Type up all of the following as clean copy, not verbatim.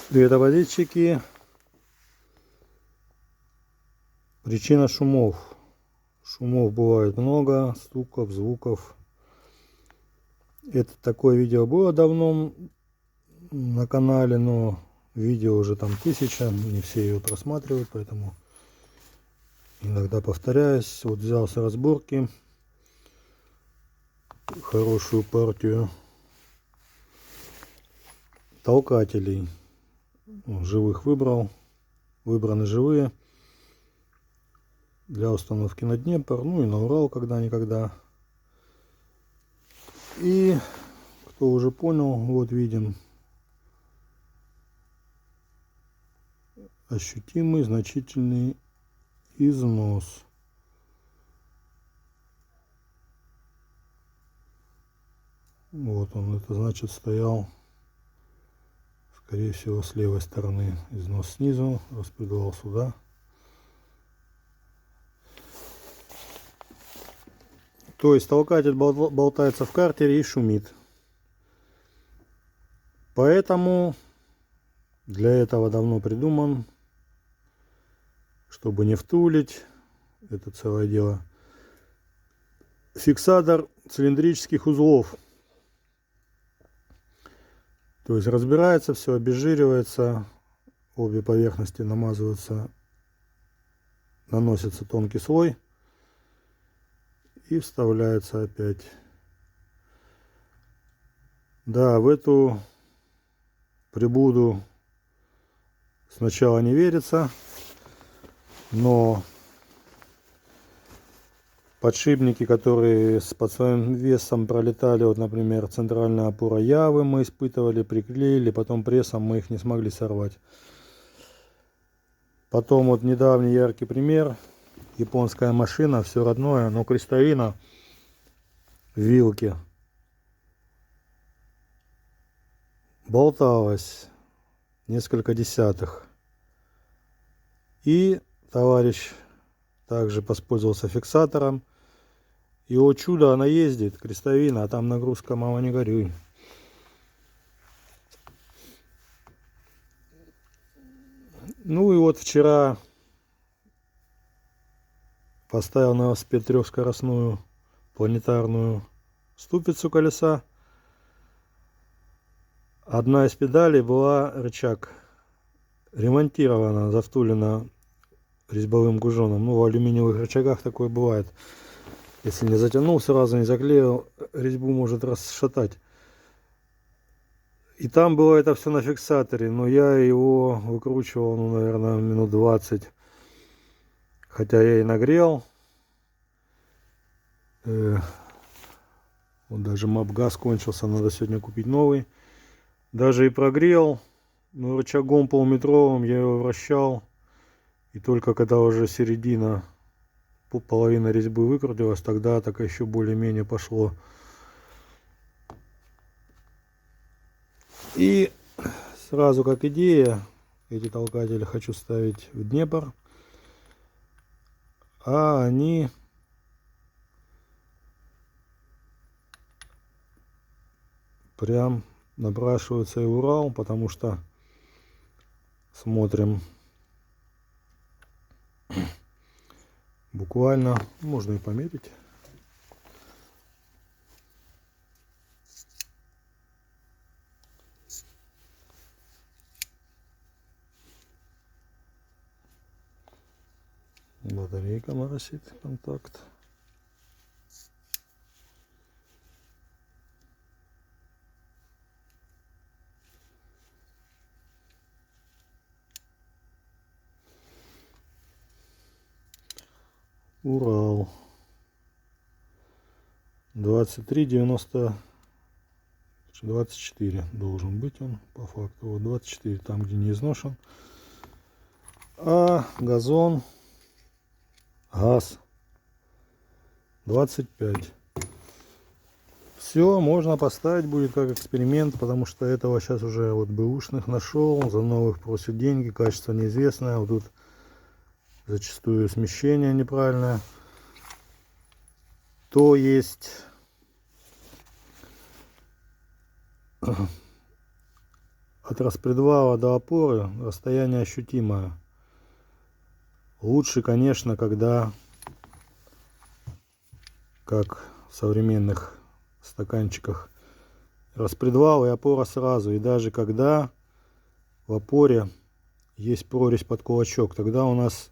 Приветоводительщики. Причина шумов. Шумов бывает много, стуков, звуков. Это такое видео было давно на канале, но видео уже там 1000, не все ее просматривают, поэтому иногда повторяюсь. Вот взялся разборки, хорошую партию толкателей живых выбрал, выбраны живые для установки на Днепр, ну и на Урал когда-никогда. И кто уже понял, вот видим ощутимый значительный износ. Вот он, это значит стоял, скорее всего, с левой стороны. Износ снизу, распредвал сюда. То есть толкатель болтается в картере и шумит. Поэтому для этого давно придуман, чтобы не втулить, это целое дело, фиксатор цилиндрических узлов. То есть разбирается все, обезжиривается, обе поверхности намазываются, наносится тонкий слой и вставляется опять. Да, в эту приблуду сначала не верится, но подшипники, которые под своим весом пролетали, вот, например, центральная опора Явы мы испытывали, приклеили, потом прессом мы их не смогли сорвать. Потом вот недавний яркий пример, японская машина, все родное, но крестовина в вилке болталась несколько десятых. И товарищ также воспользовался фиксатором. И, о чудо, она ездит, крестовина, а там нагрузка, мама не горюй. Ну и вот вчера поставил на велосипед трехскоростную планетарную ступицу колеса. Одна из педалей была рычаг. Ремонтирована, завтулена резьбовым гужоном. Ну, в алюминиевых рычагах такое бывает. Если не затянул, сразу не заклеил, резьбу может расшатать. И там было это все на фиксаторе, но я его выкручивал, ну, наверное, минут 20. Хотя я и нагрел. Вот даже мап-газ кончился, надо сегодня купить новый. Даже и прогрел, но рычагом полуметровым я его вращал. И только когда уже середина, половина резьбы выкрутилась, тогда так еще более-менее пошло. И сразу как идея, эти толкатели хочу ставить в Днепр, а они прям напрашиваются и в Урал, потому что смотрим буквально, можно и померить. Батарейка моросит, контакт. Урал 2390, 24 должен быть он по факту. Вот 24 там, где не изношен. А газон, газ 25. Все, можно поставить будет как эксперимент, потому что этого сейчас уже вот бэушных нашел, за новых просят деньги, качество неизвестное. Вот тут зачастую смещение неправильное. То есть от распредвала до опоры расстояние ощутимое. Лучше, конечно, когда, как в современных стаканчиках, распредвал и опора сразу. И даже когда в опоре есть прорезь под кулачок, тогда у нас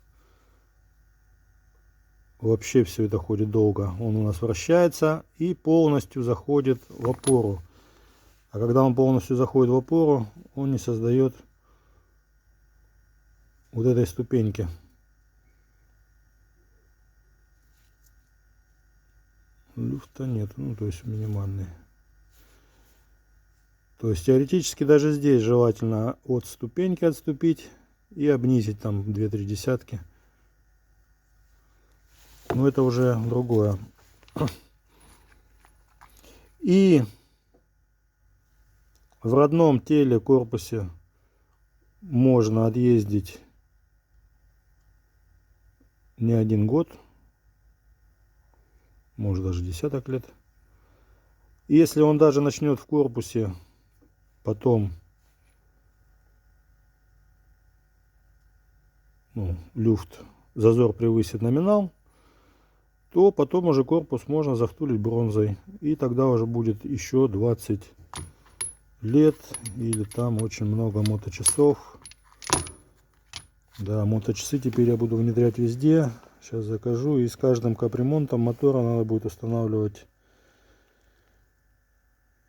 вообще все это ходит долго. Он у нас вращается и полностью заходит в опору. А когда он полностью заходит в опору, он не создает вот этой ступеньки. Люфта нет, ну то есть минимальный. То есть теоретически даже здесь желательно от ступеньки отступить и обнизить там 2-3 десятки. Но это уже другое. И в родном теле, корпусе можно отъездить не 1 год, может даже десяток лет. И если он даже начнет в корпусе потом люфт, зазор превысит номинал, то потом уже корпус можно завтулить бронзой. И тогда уже будет еще 20 лет или там очень много моточасов. Да, моточасы теперь я буду внедрять везде. Сейчас закажу. И с каждым капремонтом мотора надо будет устанавливать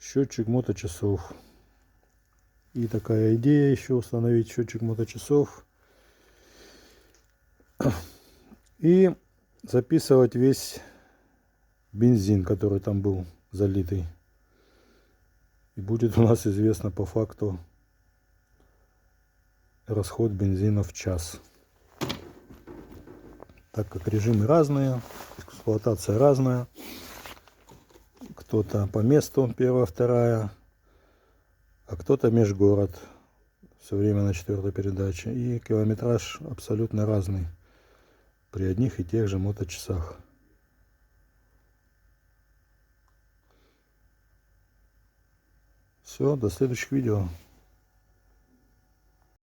счетчик моточасов. И такая идея еще установить счетчик моточасов. И записывать весь бензин, который там был залитый. И будет у нас известно по факту расход бензина в час. Так как режимы разные, эксплуатация разная. Кто-то по месту, первая, вторая, а кто-то межгород, все время на 4-й передаче. И километраж абсолютно разный при одних и тех же моточасах. Все, до следующих видео.